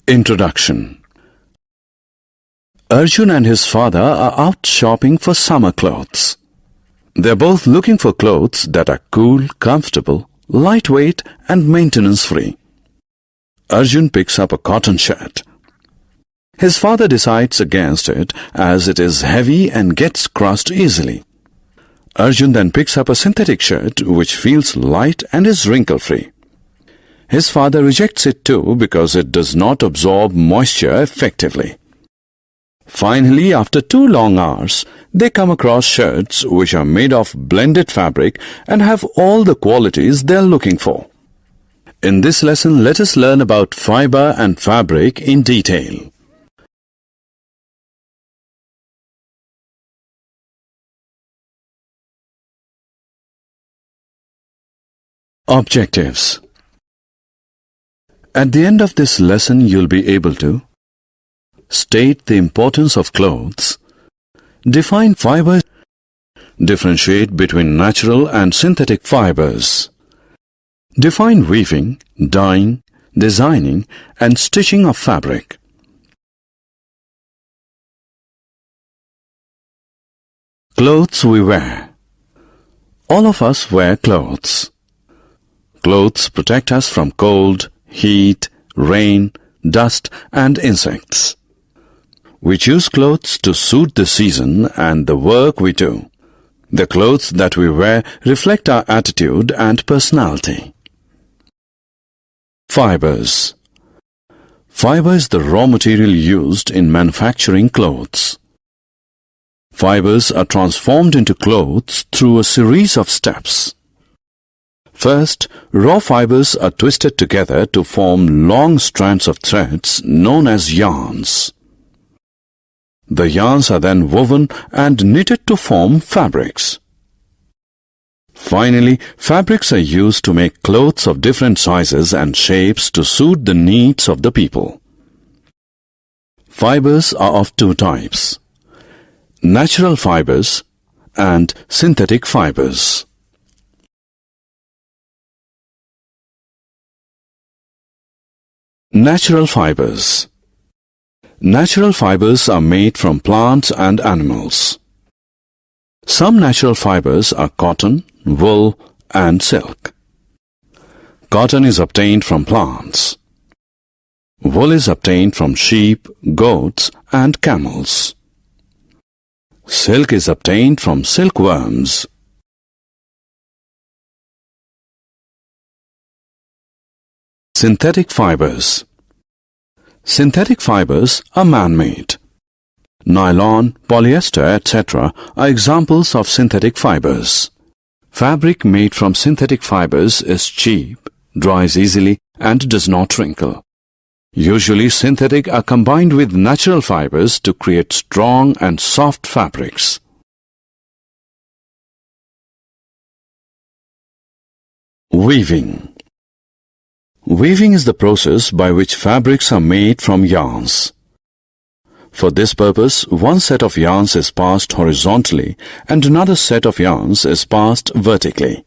Introduction. Arjun and his father are out shopping for summer clothes. They're both looking for clothes that are cool, comfortable, lightweight and maintenance-free. Arjun picks up a cotton shirt. His father decides against it as it is heavy and gets crushed easily. Arjun then picks up a synthetic shirt which feels light and is wrinkle-free. His father rejects it too because it does not absorb moisture effectively. Finally, after 2 long hours, they come across shirts which are made of blended fabric and have all the qualities they are looking for. In this lesson, let us learn about fiber and fabric in detail. Objectives. At the end of this lesson, you'll be able to state the importance of clothes, define fibers, differentiate between natural and synthetic fibers, define weaving, dyeing, designing, and stitching of fabric. Clothes we wear. All of us wear clothes. Clothes protect us from cold, heat, rain, dust, and insects. We choose clothes to suit the season and the work we do. The clothes that we wear reflect our attitude and personality. Fibers. Fiber is the raw material used in manufacturing clothes. Fibers are transformed into clothes through a series of steps. First, raw fibers are twisted together to form long strands of threads known as yarns. The yarns are then woven and knitted to form fabrics. Finally, fabrics are used to make clothes of different sizes and shapes to suit the needs of the people. Fibers are of 2 types: natural fibers and synthetic fibers. Natural fibers. Natural fibers are made from plants and animals. Some natural fibers are cotton, wool, and silk. Cotton is obtained from plants. Wool is obtained from sheep, goats, and camels. Silk is obtained from silkworms. Synthetic fibers. Synthetic fibers are man-made. Nylon, polyester, etc. are examples of synthetic fibers. Fabric made from synthetic fibers is cheap, dries easily, and does not wrinkle. Usually, synthetic are combined with natural fibers to create strong and soft fabrics. Weaving. Weaving is the process by which fabrics are made from yarns. For this purpose, one set of yarns is passed horizontally and another set of yarns is passed vertically.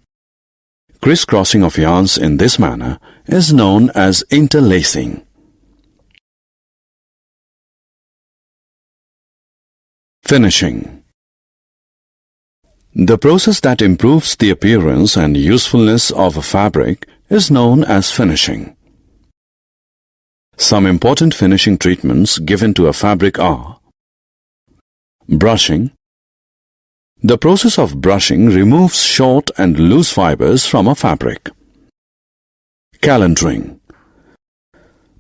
Crisscrossing of yarns in this manner is known as interlacing. Finishing. The process that improves the appearance and usefulness of a fabric is known as finishing. Some important finishing treatments given to a fabric are brushing. The process of brushing removes short and loose fibers from a fabric. Calendering.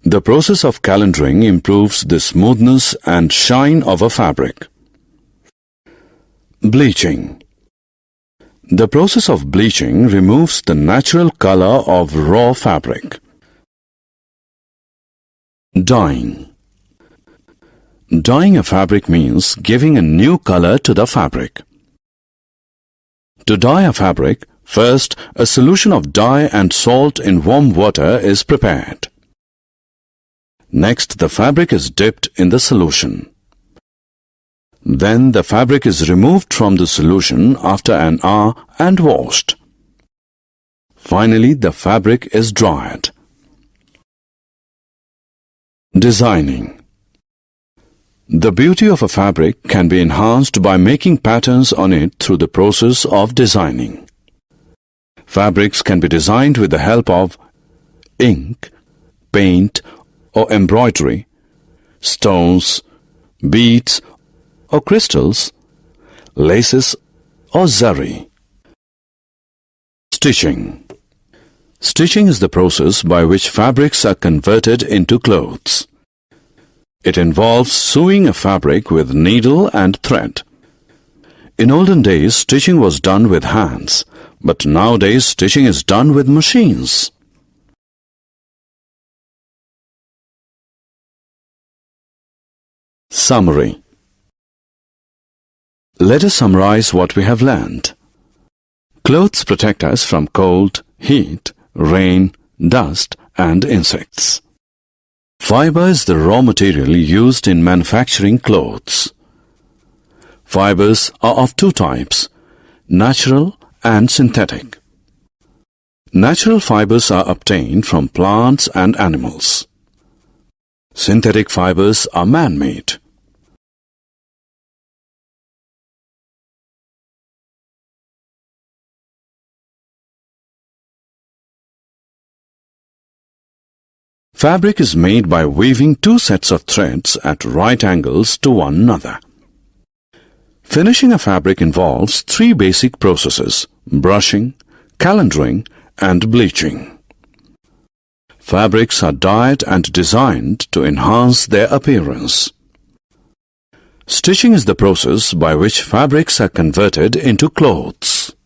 The process of calendering improves the smoothness and shine of a fabric. Bleaching. The process of bleaching removes the natural color of raw fabric. Dyeing. Dyeing a fabric means giving a new color to the fabric. To dye a fabric, first a solution of dye and salt in warm water is prepared. Next, the fabric is dipped in the solution. Then the fabric is removed from the solution after an hour and washed. Finally, the fabric is dried. Designing. The beauty of a fabric can be enhanced by making patterns on it through the process of designing. Fabrics can be designed with the help of ink, paint or embroidery, stones, beads or crystals, laces or zari. Stitching. Stitching is the process by which fabrics are converted into clothes. It involves sewing a fabric with needle and thread. In olden days, stitching was done with hands, but nowadays stitching is done with machines. Summary. Let us summarize what we have learned. Clothes protect us from cold, heat, rain, dust and insects. Fiber is the raw material used in manufacturing clothes. Fibers are of two types, natural and synthetic. Natural fibers are obtained from plants and animals. Synthetic fibers are man-made. Fabric is made by weaving two sets of threads at right angles to one another. Finishing a fabric involves three basic processes: brushing, calendering, and bleaching. Fabrics are dyed and designed to enhance their appearance. Stitching is the process by which fabrics are converted into clothes.